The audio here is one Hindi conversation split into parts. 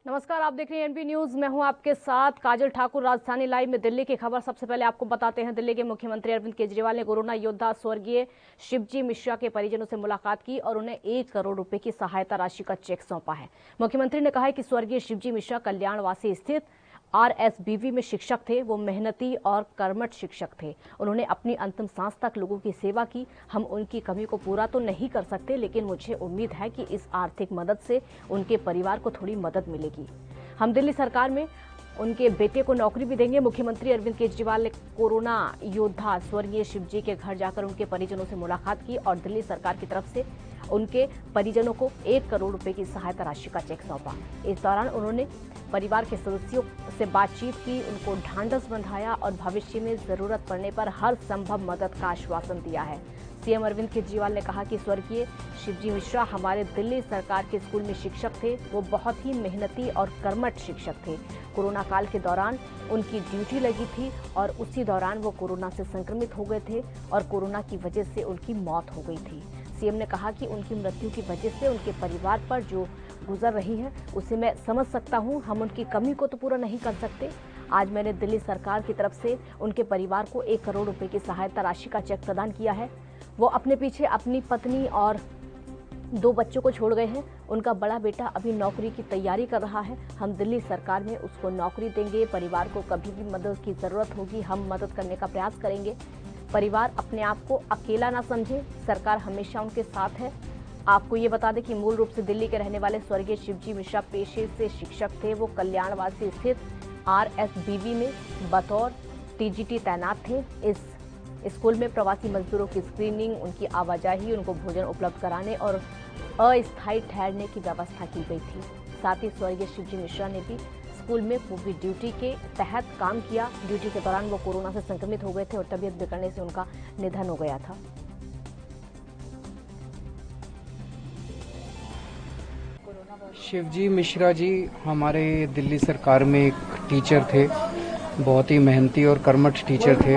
नमस्कार, आप देख रहे हैं एनपी न्यूज। मैं हूं आपके साथ काजल ठाकुर। राजधानी लाइव में दिल्ली की खबर सबसे पहले आपको बताते हैं। दिल्ली के मुख्यमंत्री अरविंद केजरीवाल ने कोरोना योद्धा स्वर्गीय शिवजी मिश्रा के परिजनों से मुलाकात की और उन्हें 1 करोड़ रुपए की सहायता राशि का चेक सौंपा है। मुख्यमंत्री ने कहा है कि स्वर्गीय शिवजी मिश्रा कल्याणवासी स्थित RSBV में शिक्षक थे। वो मेहनती और कर्मठ शिक्षक थे। उन्होंने अपनी अंतिम सांस तक लोगों की सेवा की। हम उनकी कमी को पूरा तो नहीं कर सकते, लेकिन मुझे उम्मीद है कि इस आर्थिक मदद से उनके परिवार को थोड़ी मदद मिलेगी। हम दिल्ली सरकार में उनके बेटे को नौकरी भी देंगे। मुख्यमंत्री अरविंद केजरीवाल ने कोरोना योद्धा स्वर्गीय शिवजी के घर जाकर उनके परिजनों से मुलाकात की और दिल्ली सरकार की तरफ से उनके परिजनों को 1 करोड़ रुपए की सहायता राशि का चेक सौंपा। इस दौरान उन्होंने परिवार के सदस्यों से बातचीत की, उनको ढांढस बंधाया और भविष्य में जरूरत पड़ने पर हर संभव मदद का आश्वासन दिया है। सीएम अरविंद केजरीवाल ने कहा कि स्वर्गीय शिवजी मिश्रा हमारे दिल्ली सरकार के स्कूल में शिक्षक थे। वो बहुत ही मेहनती और कर्मठ शिक्षक थे। कोरोना काल के दौरान उनकी ड्यूटी लगी थी और उसी दौरान वो कोरोना से संक्रमित हो गए थे और कोरोना की वजह से उनकी मौत हो गई थी। सीएम ने कहा कि उनकी मृत्यु की वजह से उनके परिवार पर जो गुजर रही है उसे मैं समझ सकता हूं। हम उनकी कमी को तो पूरा नहीं कर सकते। आज मैंने दिल्ली सरकार की तरफ से उनके परिवार को 1 करोड़ रुपए की सहायता राशि का चेक प्रदान किया है। वो अपने पीछे अपनी पत्नी और 2 बच्चों को छोड़ गए हैं। उनका बड़ा बेटा अभी नौकरी की तैयारी कर रहा है। हम दिल्ली सरकार में उसको नौकरी देंगे। परिवार को कभी भी मदद की जरूरत होगी, हम मदद करने का प्रयास करेंगे। परिवार अपने आप को अकेला ना समझे, सरकार हमेशा उनके साथ है। आपको ये बता दें कि मूल रूप से दिल्ली के रहने वाले स्वर्गीय शिवजी मिश्रा पेशे से शिक्षक थे। वो कल्याणवासी स्थित RSBV में बतौर TGT तैनात थे। इस स्कूल में प्रवासी मजदूरों की स्क्रीनिंग, उनकी आवाजाही, उनको भोजन उपलब्ध कराने और अस्थायी ठहरने की व्यवस्था की गई थी। साथ ही स्वर्गीय शिवजी मिश्रा ने भी स्कूल में कोविड ड्यूटी के तहत काम किया। ड्यूटी के दौरान वो कोरोना से संक्रमित हो गए थे और तबीयत बिगड़ने से उनका निधन हो गया था। शिवजी मिश्रा जी हमारे दिल्ली सरकार में एक टीचर थे। बहुत ही मेहनती और कर्मठ टीचर थे।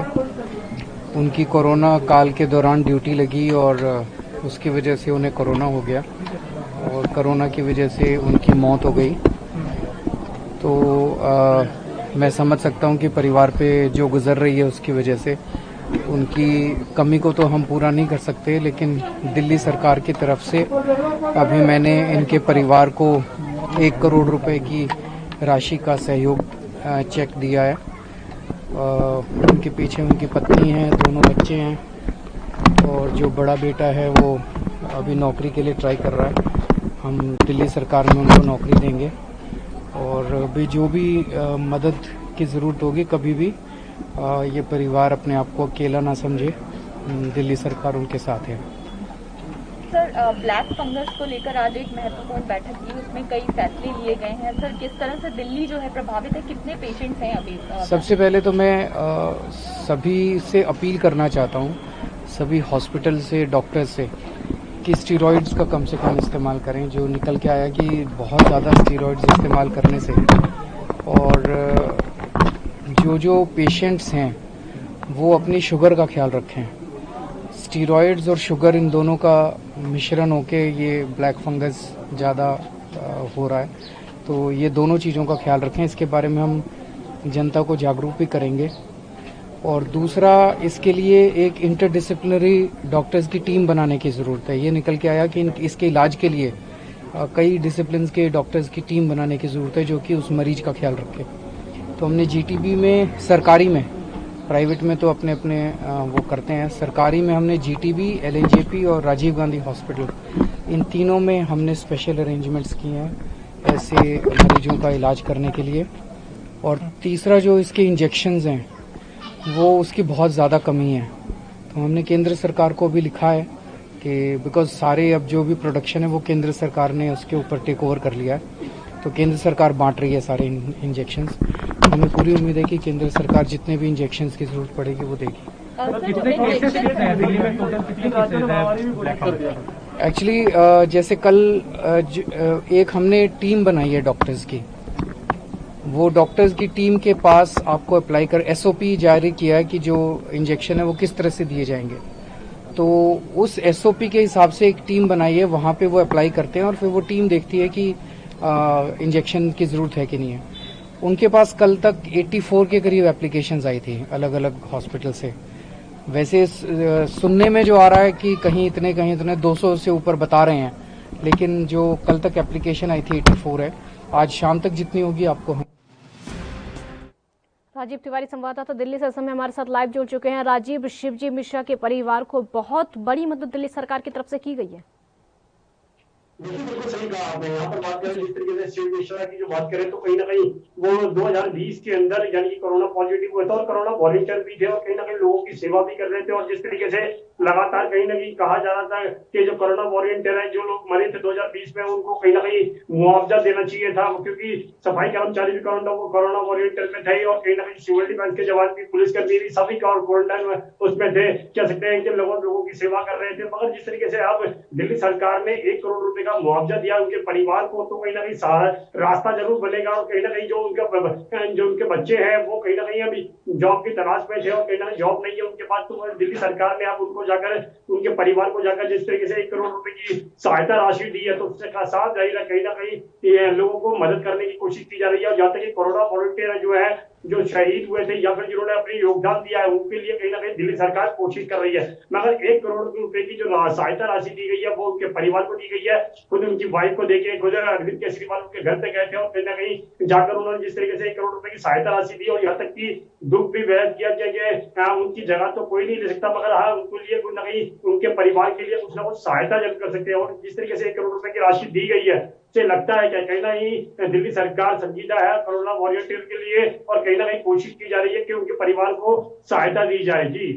उनकी कोरोना काल के दौरान ड्यूटी लगी और उसकी वजह से उन्हें कोरोना हो गया और कोरोना की वजह से उनकी मौत हो गई। तो मैं समझ सकता हूं कि परिवार पे जो गुजर रही है उसकी वजह से उनकी कमी को तो हम पूरा नहीं कर सकते, लेकिन दिल्ली सरकार की तरफ से अभी मैंने इनके परिवार को 1 करोड़ रुपए की राशि का सहयोग चेक दिया है। उनके पीछे उनकी पत्नी है, 2 बच्चे हैं और जो बड़ा बेटा है वो अभी नौकरी के लिए ट्राई कर रहा है। हम दिल्ली सरकार में उनको नौकरी देंगे और अभी जो भी मदद की ज़रूरत होगी कभी भी ये परिवार अपने आप को अकेला ना समझे। दिल्ली सरकार उनके साथ है। सर, ब्लैक फंगस को लेकर आज एक महत्वपूर्ण बैठक की, उसमें कई फैसले लिए गए हैं। सर, किस तरह से दिल्ली जो है प्रभावित है, कितने पेशेंट्स हैं अभी? सबसे पहले तो मैं सभी से अपील करना चाहता हूँ, सभी हॉस्पिटल से, डॉक्टर से, कि स्टीरॉइड्स का कम से कम इस्तेमाल करें। जो निकल के आया कि बहुत ज़्यादा स्टीरॉइड्स इस्तेमाल करने से, और जो पेशेंट्स हैं वो अपनी शुगर का ख्याल रखें। स्टीरॉइड्स और शुगर इन दोनों का मिश्रण होके ये ब्लैक फंगस ज़्यादा हो रहा है, तो ये दोनों चीज़ों का ख्याल रखें। इसके बारे में हम जनता को जागरूक भी करेंगे। और दूसरा, इसके लिए एक इंटरडिसिप्लिनरी डॉक्टर्स की टीम बनाने की ज़रूरत है। ये निकल के आया कि इसके इलाज के लिए कई डिसिप्लिन के डॉक्टर्स की टीम बनाने की ज़रूरत है जो कि उस मरीज का ख्याल रखे। तो हमने GTB में, सरकारी में, प्राइवेट में तो अपने अपने वो करते हैं, सरकारी में हमने GTB, LNJP और राजीव गांधी हॉस्पिटल, इन तीनों में हमने स्पेशल अरेंजमेंट्स किए हैं ऐसे मरीजों का इलाज करने के लिए। और तीसरा, जो इसके इंजेक्शंस हैं वो उसकी बहुत ज़्यादा कमी है। तो हमने केंद्र सरकार को भी लिखा है कि बिकॉज सारे अब जो भी प्रोडक्शन है वो केंद्र सरकार ने उसके ऊपर टेक ओवर कर लिया है, तो केंद्र सरकार बांट रही है सारे इंजेक्शंस। हमें पूरी उम्मीद है कि केंद्र सरकार जितने भी इंजेक्शंस की जरूरत पड़ेगी वो देगी। एक्चुअली जैसे कल एक हमने टीम बनाई है डॉक्टर्स की, वो डॉक्टर्स की टीम के पास आपको अप्लाई कर एसओपी जारी किया है कि जो इंजेक्शन है वो किस तरह से दिए जाएंगे। तो उस एसओपी के हिसाब से एक टीम बनाई है, वहां पे वो अप्लाई करते हैं और फिर वो टीम देखती है कि इंजेक्शन की जरूरत है कि नहीं है। उनके पास कल तक 84 के करीब एप्लीकेशंस आई थी अलग अलग हॉस्पिटल से। वैसे सुनने में जो आ रहा है कि कहीं इतने 200 से ऊपर बता रहे हैं, लेकिन जो कल तक एप्लीकेशन आई थी 84 है। आज शाम तक जितनी होगी आपको हम। राजीव तिवारी संवाददाता दिल्ली से इस समय हमारे साथ लाइव जुड़ चुके हैं। राजीव, शिवजी मिश्रा के परिवार को बहुत बड़ी मदद दिल्ली सरकार की तरफ से की गई है। बिल्कुल सही कहा आपने। यहाँ पर बात करें जिस तरीके से शिव मिश्रा की जो बात करें तो कहीं ना कहीं वो 2020 के अंदर यानी कि कोरोना पॉजिटिव हुआ था और कोरोना वॉलंटियर भी थे और कहीं ना कहीं लोगों की सेवा भी कर रहे थे। और जिस तरीके से लगातार कहीं ना कहीं कहा जा रहा था कि जो कोरोना वॉलंटियर है, जो लोग मरे थे 2020 में, उनको कहीं ना कहीं मुआवजा देना चाहिए था, क्योंकि सफाई कर्मचारी भी कोरोना वॉलंटियर में थे और कहीं ना कहीं सिविल डिफेंस के जवान भी, पुलिसकर्मी भी, सभी क्वारंटाइन में उसमें थे। कह सकते हैं कि लोगों की सेवा कर रहे थे। मगर जिस तरीके से अब दिल्ली सरकार ने 1 करोड़ रुपए का मुआवजा दिया उनके परिवार को, तो कहीं ना कहीं रास्ता जरूर बनेगा। और कहीं ना कहीं जो उनके बच्चे हैं वो कहीं ना कहीं अभी जॉब की तलाश में थे और कहीं ना कहीं जॉब नहीं है उनके पास, तो दिल्ली सरकार ने अब उनको जाकर, उनके परिवार को जाकर जिस तरीके से 1 करोड़ रुपए की सहायता राशि दी है, तो उसके साथ जाहिर है कहीं ना कहीं लोगों को मदद करने की कोशिश की जा रही है। और जहाँ तक कि कोरोना वॉलंटियर जो है, जो शहीद हुए थे या फिर जिन्होंने अपनी योगदान दिया है, उनके लिए कहीं ना कहीं दिल्ली सरकार कोशिश कर रही है। मगर 1 करोड़ रुपए की जो सहायता राशि दी गई है वो उनके परिवार को दी गई है। खुद उनकी वाइफ को देके खुद अरविंद केजरीवाल उनके घर पे गए थे और कहीं ना कहीं जाकर उन्होंने जिस तरीके से 1 करोड़ रुपए की सहायता राशि दी और यहाँ तक की दुख भी व्यक्त किया कि उनकी जगह तो कोई नहीं ले सकता, मगर हाँ उनके लिए कुछ ना कहीं उनके परिवार के लिए कुछ ना कुछ सहायता जरूर कर सकते हैं। और जिस तरीके से 1 करोड़ रुपए की राशि दी गई है, से लगता है कि कहीं ना कहीं दिल्ली सरकार संजीदा है कोरोना वॉरियर के लिए और कहीं ना कहीं कोशिश की जा रही है कि उनके परिवार को सहायता दी जाए। जी,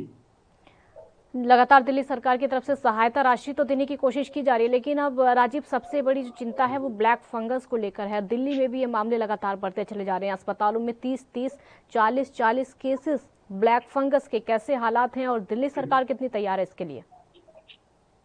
लगातार दिल्ली सरकार की तरफ से सहायता राशि तो देने की कोशिश की जा रही है, लेकिन अब राजीव सबसे बड़ी जो चिंता है वो ब्लैक फंगस को लेकर है। दिल्ली में भी ये मामले लगातार बढ़ते चले जा रहे हैं। अस्पतालों में 30-30, 40-40 केसेस ब्लैक फंगस के। कैसे हालात हैं और दिल्ली सरकार कितनी तैयार है इसके लिए?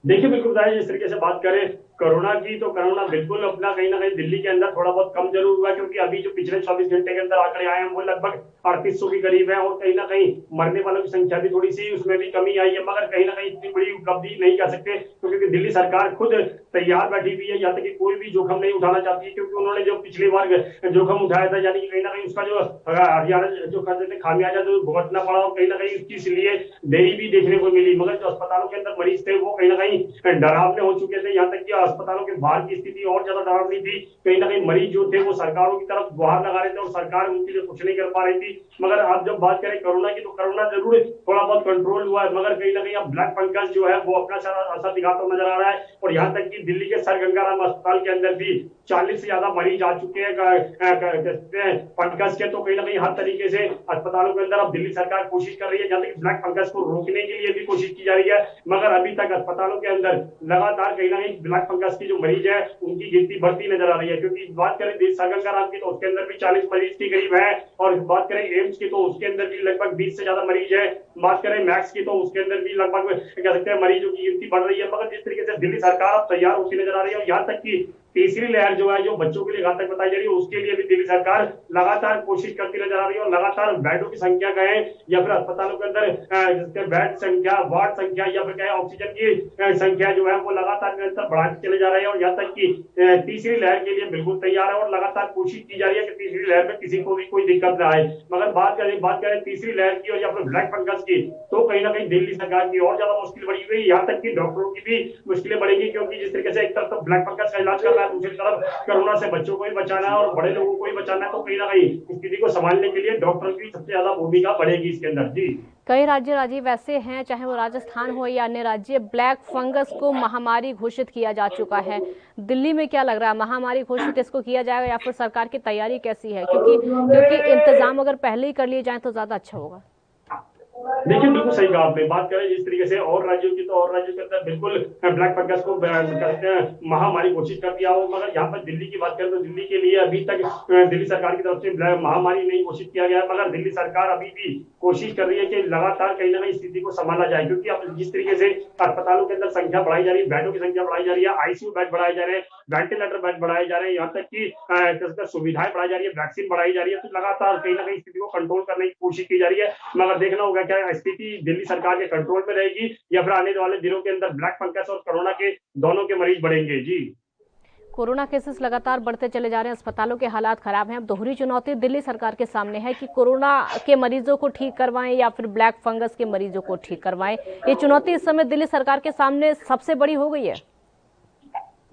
देखिए बिल्कुल बताइए, जिस तरीके से बात करें कोरोना की, तो कोरोना बिल्कुल अपना कहीं ना कहीं दिल्ली के अंदर थोड़ा बहुत कम जरूर हुआ, क्योंकि अभी जो पिछले 24 घंटे के अंदर आंकड़े आए हैं वो लगभग 3800 के करीब है और कहीं ना कहीं मरने वालों की संख्या भी थोड़ी सी उसमें भी कमी आई है। मगर कहीं ना कहीं इतनी बड़ी उपलब्धि नहीं कर सकते, क्योंकि दिल्ली सरकार खुद तैयार बैठी हुई है, यहाँ तक कि कोई भी जोखम नहीं उठाना चाहती है, क्योंकि उन्होंने जो पिछली बार जोखम उठाया था, यानी कि कहीं ना कहीं उसका जो हरियाणा जो खामियाजा जो भुगतना पड़ा और कहीं ना कहीं उसकी लिए देरी भी देखने को मिली। मगर जो अस्पतालों के अंदर मरीज थे वो कहीं ना कहीं डरावने हो चुके थे, यहाँ तक कि अस्पतालों के बाहर की स्थिति और ज्यादा डरावनी थी। कहीं ना कहीं मरीज जो थे वो सरकारों की तरफ गुहार लगा रहे थे और सरकार उनके लिए कुछ नहीं कर पा रही थी। मगर आप जब बात करें कोरोना की, तो कोरोना जरूर थोड़ा बहुत कंट्रोल हुआ है, मगर कहीं ना कहीं अब ब्लैक फंगस जो है वो अपना असर दिखाता हुआ नजर आ रहा है। और यहाँ तक कि दिल्ली के सर गंगाराम अस्पताल के अंदर भी 40 से ज्यादा मरीज आ चुके हैं फंगस के। तो कहीं ना कहीं हर तरीके से अस्पतालों के अंदर अब दिल्ली सरकार कोशिश कर रही है, जहाँ तक ब्लैक फंगस को रोकने के लिए भी कोशिश की जा रही है। मगर अभी तक अस्पतालों के अंदर लगातार कहीं ना कहीं ब्लैक फंगस की जो मरीज है उनकी गिनती बढ़ती नजर आ रही है। क्योंकि बात करें सर गंगाराम की तो उसके अंदर भी 40 मरीज के करीब है, और बात करें एम्स की तो उसके अंदर भी लगभग 20 से ज्यादा मरीज है। बात करें मैक्स की तो उसके अंदर भी लगभग कह सकते हैं मरीजों की गिनती बढ़ रही है। मगर जिस तरीके से दिल्ली सरकार अब तैयार होती नजर आ रही है, और यहाँ तक की तीसरी लहर जो है जो बच्चों के लिए घातक बताई जा रही है, उसके लिए भी दिल्ली सरकार लगातार कोशिश करती नजर आ रही है। और लगातार बेडों की संख्या कहें या फिर अस्पतालों के अंदर बेड संख्या, वार्ड संख्या या फिर कहें ऑक्सीजन की संख्या जो है वो लगातार निरंतर बढ़ाते चले जा रहे हैं। और यहाँ तक कि तीसरी लहर के लिए बिल्कुल तैयार है और लगातार कोशिश की जा रही है कि तीसरी लहर में किसी को भी कोई दिक्कत ना आए। मगर बात करें तीसरी लहर की और या फिर ब्लैक फंगस की, तो कहीं ना कहीं दिल्ली सरकार की और ज्यादा मुश्किल बढ़ी हुई है। यहाँ तक कि डॉक्टरों की भी मुश्किलें बढ़ेगी, क्योंकि जिस तरीके से एक तरफ तो ब्लैक फंगस का इलाज करना है, दूसरी तरफ कोरोना से बच्चों को भी बचाना है और बड़े लोगों को भी बचाना है। तो कहीं ना कहीं स्थिति को संभालने के लिए डॉक्टर की सबसे ज्यादा भूमिका बढ़ेगी इसके अंदर। जी, कई राज्य राजीव ऐसे हैं, चाहे वो राजस्थान हो या अन्य राज्य, ब्लैक फंगस को महामारी घोषित किया जा चुका है। दिल्ली में क्या लग रहा है, महामारी घोषित इसको किया जाएगा या फिर सरकार की तैयारी कैसी है? क्योंकि इंतजाम अगर पहले ही कर लिए जाए तो ज्यादा अच्छा होगा। देखिए बिल्कुल सही कहा आपने। बात करें जिस तरीके से और राज्यों की, तो और राज्यों के अंदर बिल्कुल ब्लैक फंगस को कहते हैं महामारी घोषित कर दिया हो, मगर यहाँ पर दिल्ली की बात करें तो दिल्ली के लिए अभी तक दिल्ली सरकार की तरफ से महामारी नहीं घोषित किया गया है, मगर दिल्ली सरकार अभी भी कोशिश कर रही है कि लगातार कहीं ना कहीं स्थिति को संभाला जाए, क्योंकि अब जिस तरीके से अस्पतालों के अंदर संख्या बढ़ाई जा रही है, बेडों की संख्या बढ़ाई जा रही है, आईसीयू बेड बढ़ाए जा रहे हैं, वेंटिलेटर बेड बढ़ाए जा रहे हैं, यहाँ तक की सुविधाएं बढ़ाई जा रही है, वैक्सीन बढ़ाई जा रही है, तो लगातार कहीं ना कहीं स्थिति को कंट्रोल करने की कोशिश की जा रही है। मगर देखना होगा क्या स्थिति दिल्ली सरकार के कंट्रोल में रहेगी या फिर आने वाले दिनों के अंदर ब्लैक फंगस और कोरोना के दोनों के मरीज बढ़ेंगे। जी, कोरोना केसेस लगातार बढ़ते चले जा रहे हैं, अस्पतालों के हालात खराब हैं। अब दोहरी चुनौती दिल्ली सरकार के सामने है कि कोरोना के मरीजों को ठीक करवाएं या फिर ब्लैक फंगस के मरीजों को ठीक करवाएं। ये चुनौती इस समय दिल्ली सरकार के सामने सबसे बड़ी हो गई है।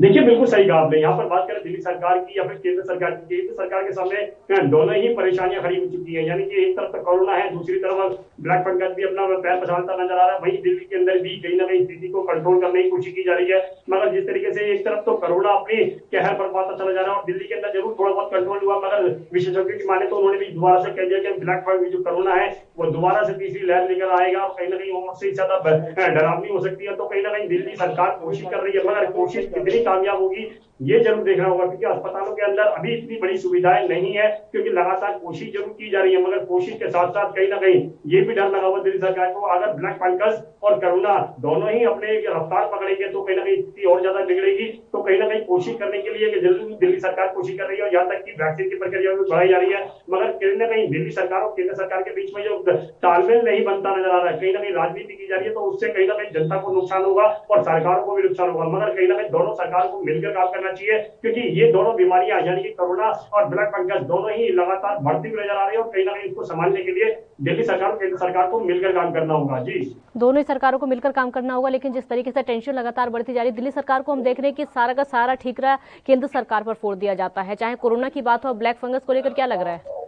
देखिए बिल्कुल सही कहा आपने। यहाँ पर बात करें दिल्ली सरकार की या फिर केंद्र सरकार की, केंद्र सरकार के सामने दोनों ही परेशानियां खड़ी हो चुकी हैं, यानी कि एक तरफ तो कोरोना है, दूसरी तरफ ब्लैक फंगस भी अपना पैर पछाड़ता नजर आ रहा है। वहीं दिल्ली के अंदर भी कहीं ना कहीं स्थिति को कंट्रोल करने की कोशिश की जा रही है, मगर जिस तरीके से एक तरफ तो कोरोना अपनी कहर पर पाता चला जा रहा है और दिल्ली के अंदर जरूर थोड़ा बहुत कंट्रोल हुआ, मगर विशेषज्ञों की माने तो उन्होंने भी दोबारा से कह दिया कि ब्लैक फंगस जो कोरोना है वो दोबारा से तीसरी लहर लेकर आएगा और कहीं ना कहीं उससे ज्यादा डरावनी हो सकती है। तो कहीं ना कहीं दिल्ली सरकार कोशिश कर रही है, मगर कोशिश कितनी कामयाब होगी ये जरूर देखना होगा, क्योंकि अस्पतालों के अंदर अभी इतनी बड़ी सुविधाएं नहीं है, क्योंकि लगातार कोशिश जरूर की जा रही है, मगर कोशिश के साथ साथ कहीं ना कहीं ये भी डर लगा हुआ दिल्ली सरकार को, अगर ब्लैक फंगस और कोरोना दोनों ही अपने रफ्तार पकड़ेंगे तो कहीं ना कहीं स्थिति और ज्यादा बिगड़ेगी। तो कहीं ना कहीं कोशिश करने के लिए जरूर दिल्ली सरकार कोशिश कर रही है और यहाँ तक की वैक्सीन की प्रक्रिया भी बढ़ाई जा रही है, मगर कहीं ना कहीं दिल्ली सरकार और केंद्र सरकार के बीच में जो तालमेल नहीं बनता नजर आ रहा है, कहीं ना कहीं राजनीति की जा रही है, तो उससे कहीं ना कहीं जनता को नुकसान होगा और सरकारों को भी नुकसान होगा। मगर कहीं ना कहीं दोनों सरकार को मिलकर काम करना चाहिए, क्योंकि ये दोनों बीमारियां यानी कि कोरोना और ब्लैक फंगस दोनों ही लगातार बढ़ती हुई नजर आ रही है और कहीं ना कहीं इसको संभालने के लिए दिल्ली सरकार और केंद्र सरकार को मिलकर काम करना होगा। जी, दोनों ही सरकारों को मिलकर काम करना होगा, लेकिन जिस तरीके से टेंशन लगातार बढ़ती जा रही है दिल्ली सरकार को, हम देख रहे हैं कि सारा का सारा ठीकरा केंद्र सरकार पर फोड़ दिया जाता है, चाहे कोरोना की बात हो। ब्लैक फंगस को लेकर क्या लग रहा है?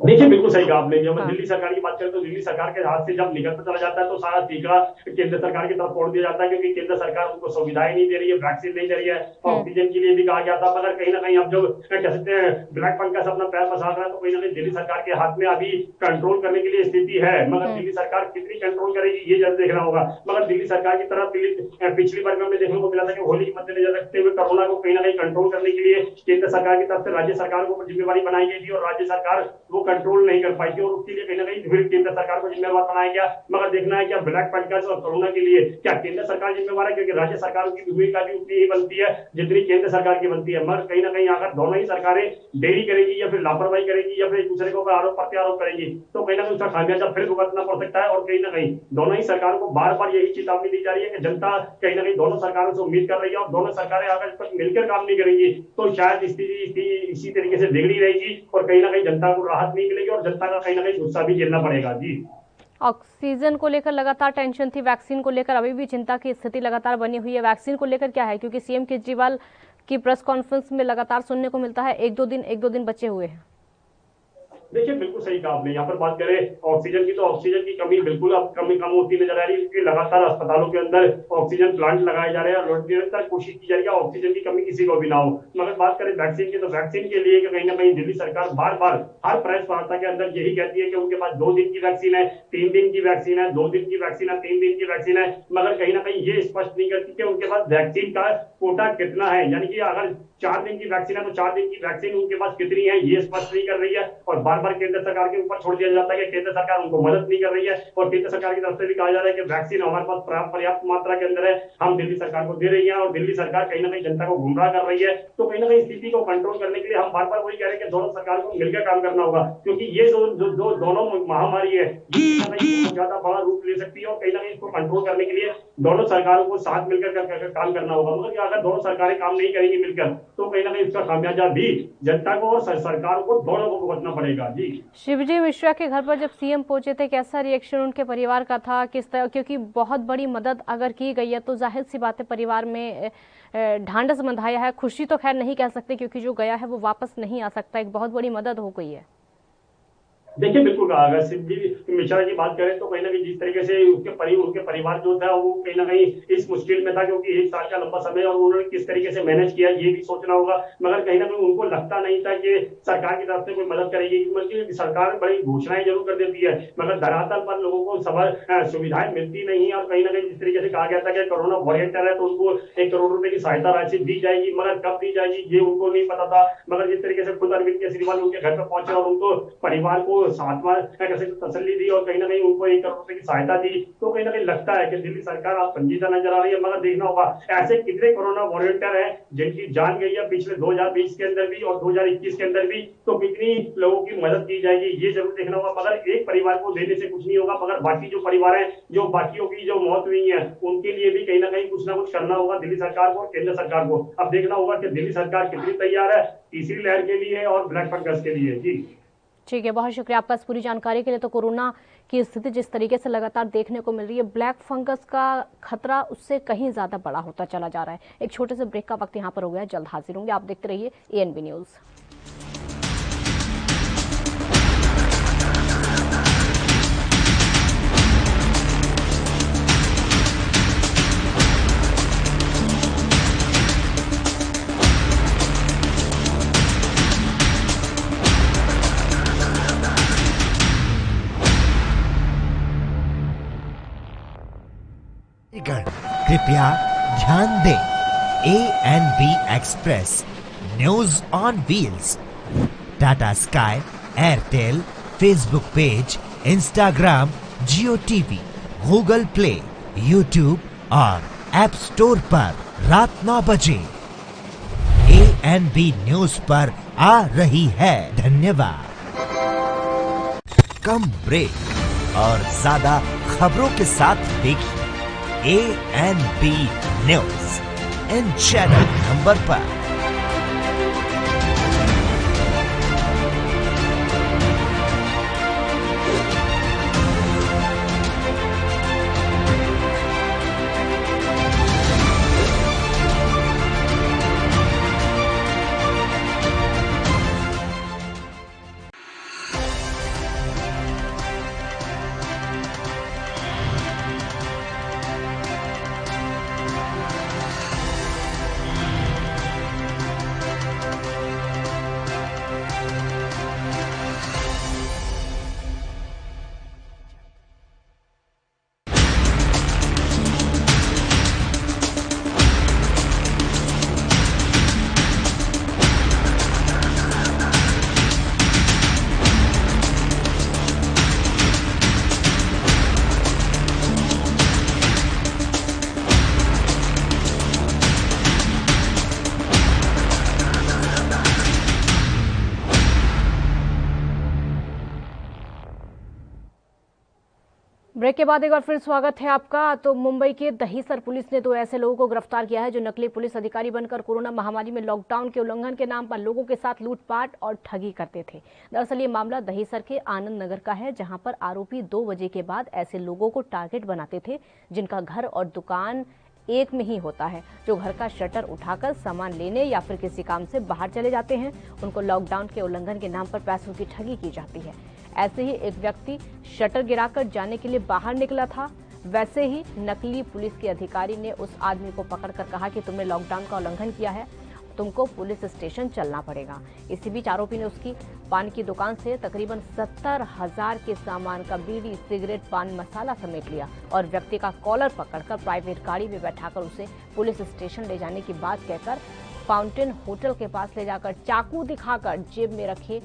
देखिए बिल्कुल सही कहा आपने। जब दिल्ली सरकार की बात करें तो दिल्ली सरकार के हाथ से जब निकलता चला जाता है तो सारा ठीकरा केंद्र सरकार की तरफ फोड़ दिया जाता है, क्योंकि केंद्र सरकार उनको सुविधाएं नहीं दे रही है, वैक्सीन नहीं दे रही है, ऑक्सीजन के लिए भी कहा गया था, मगर कहीं ना कहीं अब जो कह सकते हैं ब्लैक फंगस अपना पैर पसार रहा है, तो कहीं ना कहीं दिल्ली सरकार के हाथ में अभी कंट्रोल करने के लिए स्थिति है, मगर दिल्ली सरकार कितनी कंट्रोल करेगी ये जरूर देखना होगा। मगर दिल्ली सरकार की तरफ पिछली बार में देखने को मिला था कि होली के मद्देनजर रखते हुए कोरोना को कहीं ना कहीं कंट्रोल करने के लिए केंद्र सरकार की तरफ से राज्य सरकार को जिम्मेवारी बनाई गई थी और राज्य सरकार वो कंट्रोल नहीं कर पाई थी और उसके लिए कहीं ना कहीं फिर केंद्र सरकार को जिम्मेवार बनाया गया। मगर देखना है क्या ब्लैक फंगस और कोरोना के लिए क्या केंद्र सरकार जिम्मेवार है, क्योंकि राज्य सरकारों की भूमिका भी उतनी ही बनती है जितनी केंद्र सरकार की बनती है। मगर कहीं ना कहीं अगर दोनों ही सरकारें देरी करेगी या फिर लापरवाही करेगी या फिर एक दूसरे के ऊपर आरोप प्रत्यारोप करेगी, तो कहीं ना कहीं उसका खामियाजा फिर भुगतना पड़ सकता है। और कहीं ना कहीं दोनों ही सरकारों को बार बार यही चेतावनी दी जा रही है कि जनता कहीं ना कहीं दोनों सरकारों से उम्मीद कर रही है और दोनों सरकारें अगर इस पर मिलकर काम नहीं करेंगी तो शायद स्थिति इसी तरीके से बिगड़ी रहेगी और कहीं ना कहीं जनता को राहत नहीं मिलेगी और जनता का कहीं ना कहीं गुस्सा भी झेलना पड़ेगा। जी, ऑक्सीजन को लेकर लगातार टेंशन थी, वैक्सीन को लेकर अभी भी चिंता की स्थिति लगातार बनी हुई है। वैक्सीन को लेकर क्या है, क्योंकि सीएम केजरीवाल की प्रेस कॉन्फ्रेंस में लगातार सुनने को मिलता है एक दो दिन बचे हुए हैं। देखिए बिल्कुल सही कहा आपने। यहाँ पर बात करें ऑक्सीजन की, तो ऑक्सीजन की कमी बिल्कुल अब कम होती नजर आ रही है, क्योंकि लगातार अस्पतालों के अंदर ऑक्सीजन प्लांट लगाए जा रहे हैं और निरंतर कोशिश की जा रही है ऑक्सीजन की कमी किसी को भी ना हो। मगर बात करें वैक्सीन की, तो वैक्सीन के लिए कहीं ना कहीं दिल्ली सरकार बार बार हर प्रेस वार्ता के अंदर यही कहती है कि उनके पास 2 दिन की वैक्सीन है, 3 दिन की वैक्सीन है, 2 दिन की वैक्सीन है, 3 दिन की वैक्सीन है, मगर कहीं ना कहीं ये स्पष्ट नहीं करती कि उनके पास वैक्सीन का कोटा कितना है, यानी कि अगर 4 दिन की वैक्सीन है तो 4 दिन की वैक्सीन उनके पास कितनी है ये स्पष्ट नहीं कर रही है और बार बार केंद्र सरकार के ऊपर छोड़ दिया जाता है कि केंद्र सरकार उनको मदद नहीं कर रही है। और केंद्र सरकार की तरफ से भी कहा जा रहा है कि वैक्सीन हमारे पास पर्याप्त मात्रा के अंदर है, हम दिल्ली सरकार को दे रही है और दिल्ली सरकार कहीं ना कहीं जनता को गुमराह कर रही है। तो कहीं ना कहीं स्थिति को कंट्रोल करने के लिए हम बार बार वही कह रहे हैं कि दोनों सरकार को मिलकर काम करना होगा, क्योंकि ये दोनों महामारी है बहुत ज्यादा बड़ा रूप ले सकती है और कहीं ना कहीं इसको कंट्रोल करने के लिए दोनों सरकारों को साथ मिलकर काम करना होगा। मगर अगर दोनों सरकारें काम नहीं करेंगी मिलकर तो कहीं ना कहीं इसका खामियाजा भी जनता को और सरकार को दोनों को भुगतना पड़ेगा। जी, शिवजी मिश्रा के घर पर जब सीएम पहुंचे थे कैसा रिएक्शन उनके परिवार का था, किस तरह, क्योंकि बहुत बड़ी मदद अगर की गई है तो जाहिर सी बात है परिवार में ढांढस बंधाया है। खुशी तो खैर नहीं कह सकते क्योंकि जो गया है वो वापस नहीं आ सकता, एक बहुत बड़ी मदद हो गई है। देखिए बिल्कुल कहा, अगर शिवजी मिश्रा की बात करें तो कहीं ना कहीं जिस तरीके से उनके परिवार जो था वो कहीं ना कहीं इस मुश्किल में था, क्योंकि 1 साल का लंबा समय और उन्होंने किस तरीके से मैनेज किया ये भी सोचना होगा। मगर कहीं ना कहीं उनको लगता नहीं था कि सरकार की तरफ से कोई मदद करेगी, बल्कि सरकार बड़ी घोषणाएं जरूर कर देती है मगर धरातल पर लोगों को सुविधाएं मिलती नहीं है। और कहीं ना कहीं जिस तरीके से कहा गया था कि कोरोना वॉरियर है तो उनको 1 करोड़ रुपए की सहायता राशि दी जाएगी, मगर कब दी जाएगी ये उनको नहीं पता था। मगर जिस तरीके से खुद अरविंद केजरीवाल उनके घर पर पहुंचे और उनको परिवार को सातवां कैसे तसल्ली दी और कहीं ना कहीं उनको 1 करोड़ रुपए की सहायता दी, तो कहीं ना कहीं लगता है कि दिल्ली सरकार आप संजीदा नजर आ रही है। मगर देखना होगा ऐसे कितने कोरोना वॉरियर हैं जिनकी जान गई है पिछले 2020 के अंदर भी और 2021 के अंदर भी, तो कितनी लोगों की मदद की जाएगी ये जरूर देखना होगा। मगर एक परिवार को देने से कुछ नहीं होगा, मगर बाकी जो परिवार है, जो बाकियों की जो मौत हुई है उनके लिए भी कहीं ना कहीं कुछ ना कुछ करना होगा दिल्ली सरकार को और केंद्र सरकार को। अब देखना होगा कि दिल्ली सरकार कितनी तैयार है तीसरी लहर के लिए और ब्लैक फंगस के लिए। जी ठीक है, बहुत शुक्रिया आपका इस पूरी जानकारी के लिए। तो कोरोना की स्थिति जिस तरीके से लगातार देखने को मिल रही है, ब्लैक फंगस का खतरा उससे कहीं ज्यादा बड़ा होता चला जा रहा है। एक छोटे से ब्रेक का वक्त यहाँ पर हो गया, जल्द हाजिर होंगे। आप देखते रहिए एएनबी न्यूज। कृपया ध्यान दें, ANB express news on wheels, Tata sky, Airtel, Facebook page, Instagram, Jio TV, Google play, YouTube और ऐप स्टोर पर रात 9 बजे एएनबी न्यूज पर आ रही है। धन्यवाद। कम ब्रेक और ज्यादा खबरों के साथ देखिए ANB news in channel number पर। ब्रेक के बाद एक बार फिर स्वागत है आपका। तो मुंबई के दहीसर पुलिस ने 2 ऐसे लोगों को गिरफ्तार किया है जो नकली पुलिस अधिकारी बनकर कोरोना महामारी में लॉकडाउन के उल्लंघन के नाम पर लोगों के साथ लूटपाट और ठगी करते थे। दरअसल ये मामला दहीसर के आनंद नगर का है, जहां पर आरोपी 2 बजे के बाद ऐसे लोगों को टारगेट बनाते थे जिनका घर और दुकान एक में ही होता है, जो घर का शटर उठाकर सामान लेने या फिर किसी काम से बाहर चले जाते हैं। उनको लॉकडाउन के उल्लंघन के नाम पर पैसों की ठगी की जाती है। ऐसे ही एक व्यक्ति शटर गिराकर जाने के लिए बाहर निकला था, वैसे ही नकली पुलिस के अधिकारी ने उस आदमी को पकड़कर कहा कि तुमने लॉकडाउन का उल्लंघन किया है, तुमको पुलिस स्टेशन चलना पड़ेगा। इसी बीच आरोपी ने उसकी पान की दुकान से तकरीबन 70,000 के सामान का बीड़ी, सिगरेट, पान मसाला समेट लिया और व्यक्ति का कॉलर पकड़कर प्राइवेट गाड़ी में बैठाकर उसे पुलिस स्टेशन ले जाने की बात कहकर फाउंटेन होटल के पास ले जाकर चाकू दिखाकर जेब में रखे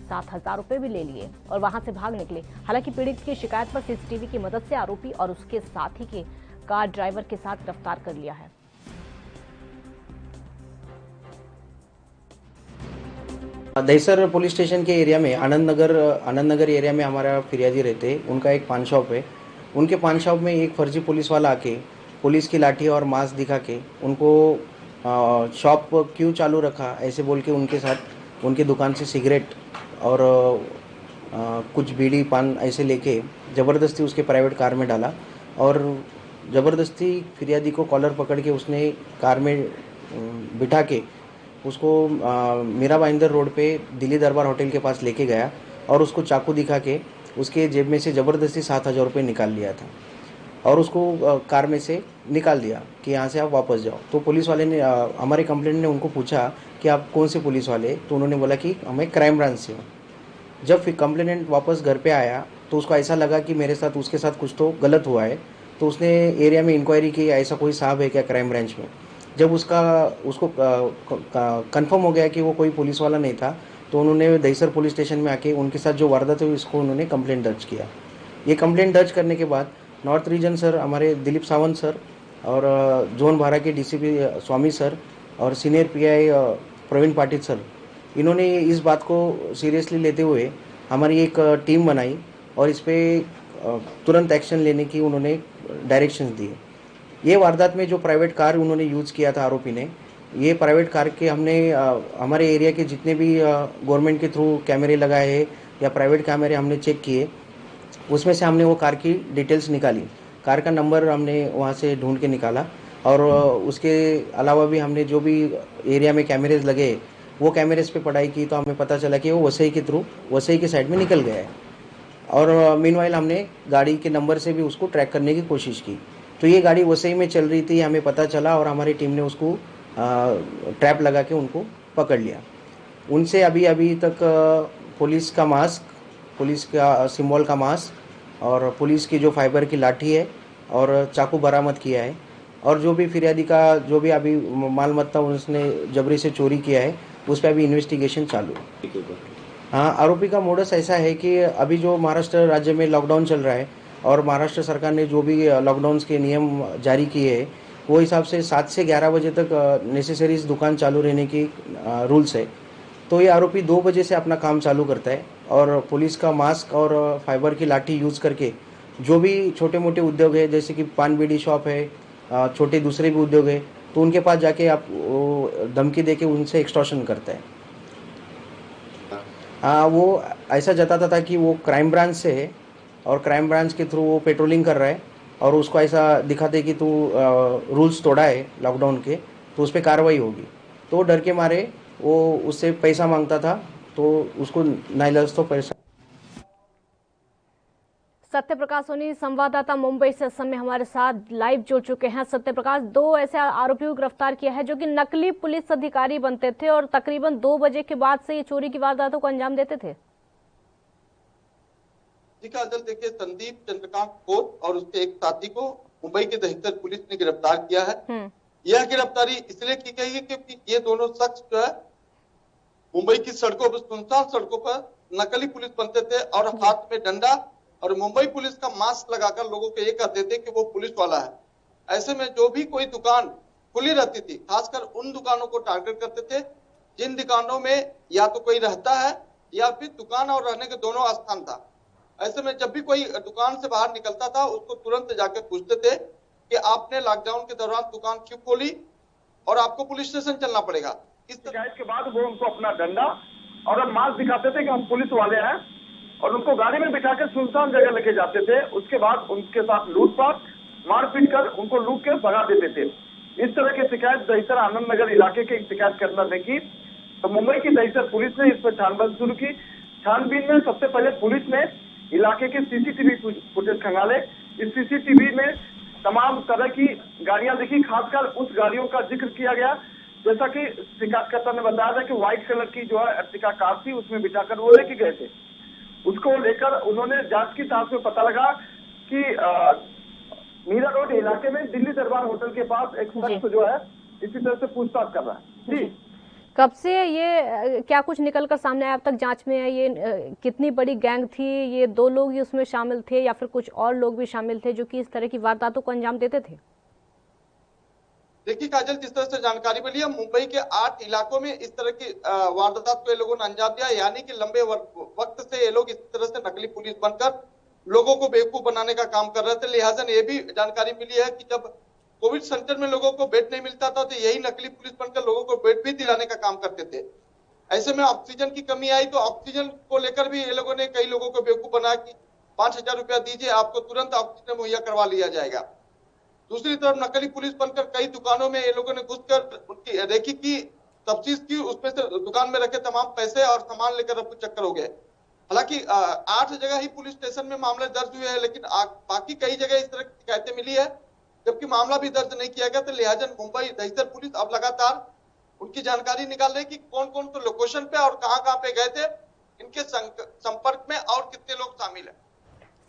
7,000 रुपए भी ले लिए और वहां से भाग निकले। हालांकि पीड़ित की शिकायत पर सीसीटीवी की मदद से आरोपी और उसके साथी के कार ड्राइवर के साथ गिरफ्तार कर लिया है। दहीसर पुलिस स्टेशन के एरिया में आनंद नगर एरिया में हमारा फिरियादी रहते हैं। उनका एक पान शॉप है। उनके पान शॉप में एक फर्जी पुलिस वाला आके पुलिस की लाठी और मास्क दिखा के उनको शॉप क्यों चालू रखा ऐसे बोल के उनके साथ उनकी दुकान से सिगरेट और कुछ बीड़ी पान ऐसे लेके ज़बरदस्ती उसके प्राइवेट कार में डाला और ज़बरदस्ती फिरियादी को कॉलर पकड़ के उसने कार में बिठा के उसको मीरा भाईंदर रोड पे दिल्ली दरबार होटल के पास लेके गया और उसको चाकू दिखा के उसके जेब में से ज़बरदस्ती 7,000 रुपये निकाल लिया था और उसको कार में से निकाल दिया कि यहाँ से आप वापस जाओ। तो पुलिस वाले ने हमारे कंप्लेंट ने उनको पूछा कि आप कौन से पुलिस वाले, तो उन्होंने बोला कि हमें क्राइम ब्रांच से हूँ। जब फिर कंप्लेनेंट वापस घर पे आया तो उसको ऐसा लगा कि मेरे साथ उसके साथ कुछ तो गलत हुआ है, तो उसने एरिया में इंक्वायरी की ऐसा कोई साहब है क्या क्राइम ब्रांच में। जब उसको कंफर्म हो गया कि वो कोई पुलिस वाला नहीं था, तो उन्होंने दहीसर पुलिस स्टेशन में आके उनके साथ जो वारदात हुई उसको उन्होंने कंप्लेंट दर्ज किया। ये कंप्लेंट दर्ज करने के बाद नॉर्थ रीजन सर हमारे दिलीप सावंत सर और जोन 12 के डीसीपी स्वामी सर और senior PI Praveen Patil sir, इन्होंने इस बात को सीरियसली लेते हुए हमारी एक टीम बनाई और इस पर तुरंत एक्शन लेने की उन्होंने डायरेक्शंस दिए। ये वारदात में जो प्राइवेट कार उन्होंने यूज़ किया था आरोपी ने, ये प्राइवेट कार के हमने हमारे एरिया के जितने भी गवर्नमेंट के थ्रू कैमरे लगाए हैं या प्राइवेट कैमरे हमने चेक किए, उसमें से हमने वो कार की डिटेल्स निकाली। कार का नंबर हमने वहाँ से ढूंढ के निकाला और उसके अलावा भी हमने जो भी एरिया में कैमरेज लगे वो कैमरेज पे पढ़ाई की, तो हमें पता चला कि वो वसई के थ्रू वसई के साइड में निकल गया है। और मीनवाइल हमने गाड़ी के नंबर से भी उसको ट्रैक करने की कोशिश की, तो ये गाड़ी वसई में चल रही थी हमें पता चला और हमारी टीम ने उसको ट्रैप लगा के उनको पकड़ लिया। उनसे अभी तक पुलिस का मास्क, पुलिस का सिंबल का मास्क और पुलिस की जो फाइबर की लाठी है और चाकू बरामद किया है। और जो भी फिरियादी का जो भी अभी माल मत्ता उसने जबरी से चोरी किया है उस पर अभी इन्वेस्टिगेशन चालू है। हाँ, आरोपी का मोडस ऐसा है कि अभी जो महाराष्ट्र राज्य में लॉकडाउन चल रहा है और महाराष्ट्र सरकार ने जो भी लॉकडाउन के नियम जारी किए हैं वो हिसाब से 7 से 11 बजे तक नेसेसरीज दुकान चालू रहने की रूल्स है। तो ये आरोपी 2 बजे से अपना काम चालू करता है और पुलिस का मास्क और फाइबर की लाठी यूज़ करके जो भी छोटे मोटे उद्योग है जैसे कि पान बीड़ी शॉप है, छोटे दूसरे भी उद्योग है, तो उनके पास जाके आप धमकी देके उनसे एक्सटॉर्शन करता है। हाँ, वो ऐसा जताता था कि वो क्राइम ब्रांच से है और क्राइम ब्रांच के थ्रू वो पेट्रोलिंग कर रहा है और उसको ऐसा दिखाते कि तू रूल्स तोड़ा है लॉकडाउन के तो उस पर कार्रवाई होगी। तो डर के मारे वो उससे पैसा मांगता था, तो उसको नाइलाज तो पैसा। सत्यप्रकाश सोनी संवाददाता मुंबई से इस समय हमारे साथ लाइव जुड़ चुके हैं। सत्यप्रकाश, 2 ऐसे आरोपियों को गिरफ्तार किया है जो कि नकली पुलिस अधिकारी बनते थे और तकरीबन 2 बजे के बाद से ये चोरी की वारदातों को अंजाम देते थे। जी काजल, देखिए संदीप चंद्रकांत कोत और उसके एक साथी को मुंबई के दहिसर पुलिस ने गिरफ्तार किया है। यह गिरफ्तारी इसलिए की गई है क्योंकि ये दोनों शख्स जो है मुंबई की सड़कों पर, सुनसान सड़कों पर नकली पुलिस बनते थे और हाथ में डंडा और मुंबई पुलिस का मास्क लगाकर लोगों को ये कहते थे कि वो पुलिस वाला है। ऐसे में जो भी कोई दुकान खुली रहती थी, खासकर उन दुकानों को टारगेट करते थे जिन दुकानों में या तो कोई रहता है या फिर दुकान और रहने के दोनों स्थान था। ऐसे में जब भी कोई दुकान से बाहर निकलता था उसको तुरंत जाकर पूछते थे कि आपने लॉकडाउन के दौरान दुकान क्यों खोली और आपको पुलिस स्टेशन चलना पड़ेगा। इस शिकायत के बाद वो उनको अपना डंडा और मास्क दिखाते थे कि हम पुलिस वाले हैं और उनको गाड़ी में बिठाकर सुनसान जगह लेके जाते थे। उसके बाद उनके साथ लूटपाट मारपीट कर उनको लूट के भगा देते थे। इस तरह की शिकायत दहिसर आनंद नगर इलाके के शिकायत करना देखी तो मुंबई की दहिसर पुलिस ने इस पर छानबीन शुरू की। छानबीन में सबसे पहले पुलिस ने इलाके के सीसीटीवी फुटेज खंगाले। इस सीसीटीवी में तमाम तरह की गाड़ियां दिखी, खासकर उस गाड़ियों का जिक्र किया गया जैसा कि शिकायतकर्ता ने बताया था कि व्हाइट कलर की जो है अर्टिका कार थी उसमें बिठाकर वो लेके गए थे। उसको लेकर उन्होंने जांच की ताक में पता लगा कि मीरा रोड इलाके में दिल्ली दरबार होटल के पास एक शख्स जो है इसी तरह से पूछताछ कर रहा है। जी, कब से ये क्या कुछ निकलकर सामने आया अब तक जांच में है? ये कितनी बड़ी गैंग थी? ये 2 लोग ही उसमें शामिल थे या फिर कुछ और लोग भी शामिल थे जो कि इस तरह की वारदातों को अंजाम देते थे? देखिए काजल, जिस तरह से जानकारी मिली है मुंबई के 8 इलाकों में इस तरह की वारदात को ये लोगों ने अंजाम दिया, यानी कि लंबे वक्त से ये लोग इस तरह से नकली पुलिस बनकर लोगों को बेवकूफ बनाने का काम कर रहे थे। लिहाजा ये भी जानकारी मिली है कि जब कोविड सेंटर में लोगों को बेड नहीं मिलता था तो यही नकली पुलिस बनकर लोगों को बेड भी दिलाने का काम करते थे। ऐसे में ऑक्सीजन की कमी आई तो ऑक्सीजन को लेकर भी ये लोगों ने कई लोगों को बेवकूफ बनाया कि 5,000 रुपया दीजिए आपको तुरंत ऑक्सीजन मुहैया करवा लिया जाएगा। दूसरी तरफ नकली पुलिस बनकर कई दुकानों में ये लोगों ने घुसकर उनकी रेकी की, तफ्तीश की, उसमें से दुकान में रखे तमाम पैसे और सामान लेकर अब चक्कर हो गए। हालांकि 8 जगह ही पुलिस स्टेशन में मामले दर्ज हुए हैं, लेकिन बाकी कई जगह इस तरह की शिकायतें मिली है जबकि मामला भी दर्ज नहीं किया गया। तो लिहाजा मुंबई दहिसर पुलिस अब लगातार उनकी जानकारी निकाल रही है कि कौन कौन तो लोकेशन पे और कहां पे गए थे, इनके संपर्क में और कितने लोग शामिल हैं।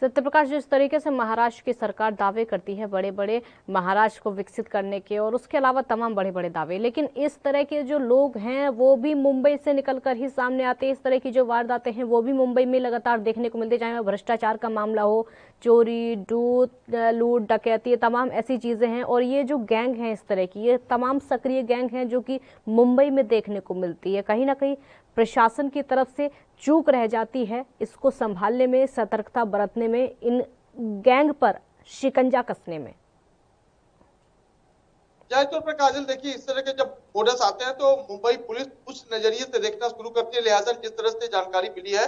सत्यप्रकाश, जिस तरीके से महाराष्ट्र की सरकार दावे करती है बड़े बड़े महाराष्ट्र को विकसित करने के और उसके अलावा तमाम बड़े बड़े दावे, लेकिन इस तरह के जो लोग हैं वो भी मुंबई से निकलकर ही सामने आते हैं। इस तरह की जो वारदातें हैं वो भी मुंबई में लगातार देखने को मिलती है, चाहे भ्रष्टाचार का मामला हो, चोरी, लूट, डकैती, तमाम ऐसी चीजें हैं। और ये जो गैंग है इस तरह की, ये तमाम सक्रिय गैंग हैं जो कि मुंबई में देखने को मिलती है। कहीं ना कहीं प्रशासन की तरफ से चूक रह जाती है इसको संभालने में, सतर्कता बरतने में, इन गैंग पर शिकंजा कसने में। जाहिर तौर पर काजल, देखिए इस तरह के जब मोडस आते हैं तो मुंबई पुलिस उस नजरिए से देखना शुरू करती है। लिहाजा जिस तरह से जानकारी मिली है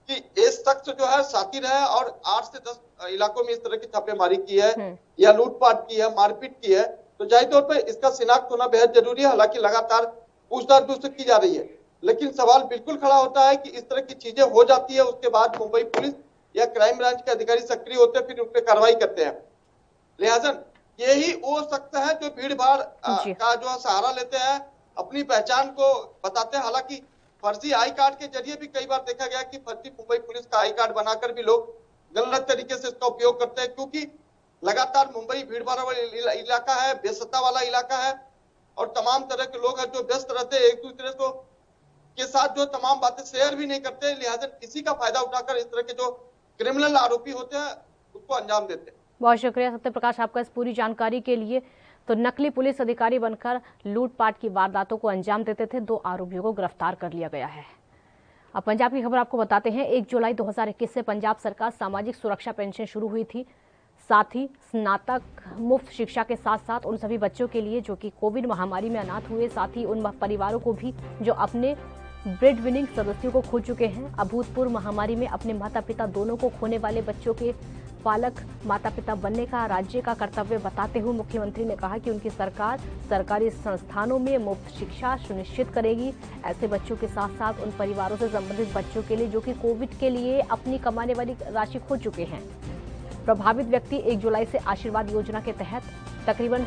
कि ये शख्स जो है साथी रहा है और 8 से 10 इलाकों में इस तरह की छापेमारी की है या लूटपाट की है, मारपीट की है, तो जाहिर तौर पर इसका शिनाख्त होना बेहद जरूरी है। हालांकि लगातार पूछताछ भी उससे की जा रही है, लेकिन सवाल बिल्कुल खड़ा होता है कि इस तरह की चीजें हो जाती है, उसके बाद मुंबई पुलिस या क्राइम ब्रांच के अधिकारी सक्रिय होते हैं, फिर उन पर कार्रवाई करते हैं। लिहाजा यही वो शख्स है जो भीड़ भाड़ का जो सहारा लेते हैं, अपनी पहचान को बताते हैं। हालांकि फर्जी आई कार्ड के जरिए भी कई बार देखा गया कि फर्जी मुंबई पुलिस का आई कार्ड बनाकर भी लोग गलत तरीके से इसका उपयोग करते हैं, क्योंकि लगातार मुंबई भीड़ भाड़ वाला इलाका है, व्यस्तता वाला इलाका है और तमाम तरह के लोग हैं जो व्यस्त रहते हैं, एक दूसरे को के साथ जो तमाम बातें शेयर भी नहीं करते। लिहाजा इसी का फायदा उठाकर इस तरह के जो क्रिमिनल आरोपी होते हैं उसको अंजाम देते हैं। बहुत शुक्रिया सत्यप्रकाश आपका इस पूरी जानकारी के लिए। तो नकली पुलिस अधिकारी बनकर लूटपाट की वारदातों को अंजाम देते थे 2 आरोपियों को गिरफ्तार कर लिया गया है। अब पंजाब की खबर आपको बताते हैं। 1 जुलाई 2021 से पंजाब सरकार सामाजिक सुरक्षा पेंशन शुरू हुई थी। साथ ही स्नातक मुफ्त शिक्षा के साथ साथ उन सभी बच्चों के लिए जो कि कोविड महामारी में अनाथ हुए, साथ ही उन परिवारों को भी जो अपने ब्रेड विनिंग सदस्यों को खो चुके हैं। अभूतपूर्व महामारी में अपने माता पिता दोनों को खोने वाले बच्चों के पालक माता पिता बनने का राज्य का कर्तव्य बताते हुए मुख्यमंत्री ने कहा कि उनकी सरकार सरकारी संस्थानों में मुफ्त शिक्षा सुनिश्चित करेगी। ऐसे बच्चों के साथ साथ उन परिवारों से संबंधित बच्चों के लिए जो कि कोविड के लिए अपनी कमाने वाली राशि खो चुके हैं। प्रभावित व्यक्ति 1 जुलाई से आशीर्वाद योजना के तहत तकरीबन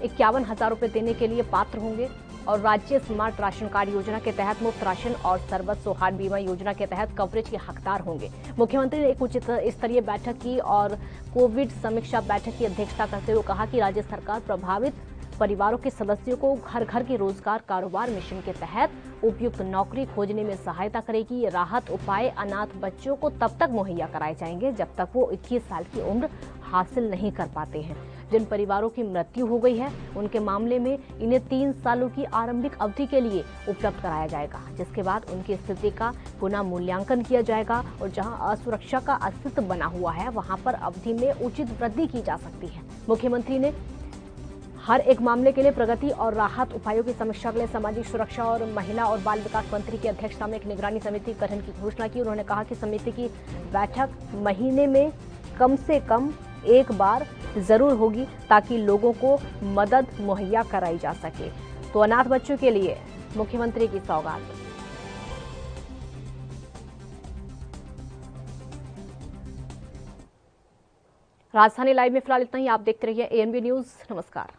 51,000 रुपए देने के लिए पात्र होंगे और राज्य स्मार्ट राशन कार्ड योजना के तहत मुफ्त राशन और सर्वत सौहार्द बीमा योजना के तहत कवरेज के हकदार होंगे। मुख्यमंत्री ने एक उच्च स्तरीय बैठक की और कोविड समीक्षा बैठक की अध्यक्षता करते हुए कहा कि राज्य सरकार प्रभावित परिवारों के सदस्यों को घर घर के रोजगार कारोबार मिशन के तहत उपयुक्त नौकरी खोजने में सहायता करेगी। ये राहत उपाय अनाथ बच्चों को तब तक मुहैया कराए जाएंगे जब तक वो 21 साल की उम्र हासिल नहीं कर पाते हैं। जिन परिवारों की मृत्यु हो गई है उनके मामले में इन्हें 3 सालों की आरंभिक अवधि के लिए उपलब्ध कराया जाएगा, जिसके बाद उनकी स्थिति का पुनः मूल्यांकन किया जाएगा और जहां असुरक्षा का अस्तित्व बना हुआ है वहां पर अवधि में उचित वृद्धि की जा सकती है। मुख्यमंत्री ने हर एक मामले के लिए प्रगति और राहत उपायों की समीक्षा के लिए सामाजिक सुरक्षा और महिला और बाल विकास मंत्री की अध्यक्षता में एक निगरानी समिति गठन की घोषणा की। उन्होंने कहा कि समिति की बैठक महीने में कम से कम एक बार जरूर होगी ताकि लोगों को मदद मुहैया कराई जा सके। तो अनाथ बच्चों के लिए मुख्यमंत्री की सौगात। राजधानी लाइव में फिलहाल इतना ही। आप देखते रहिए ANB न्यूज। नमस्कार।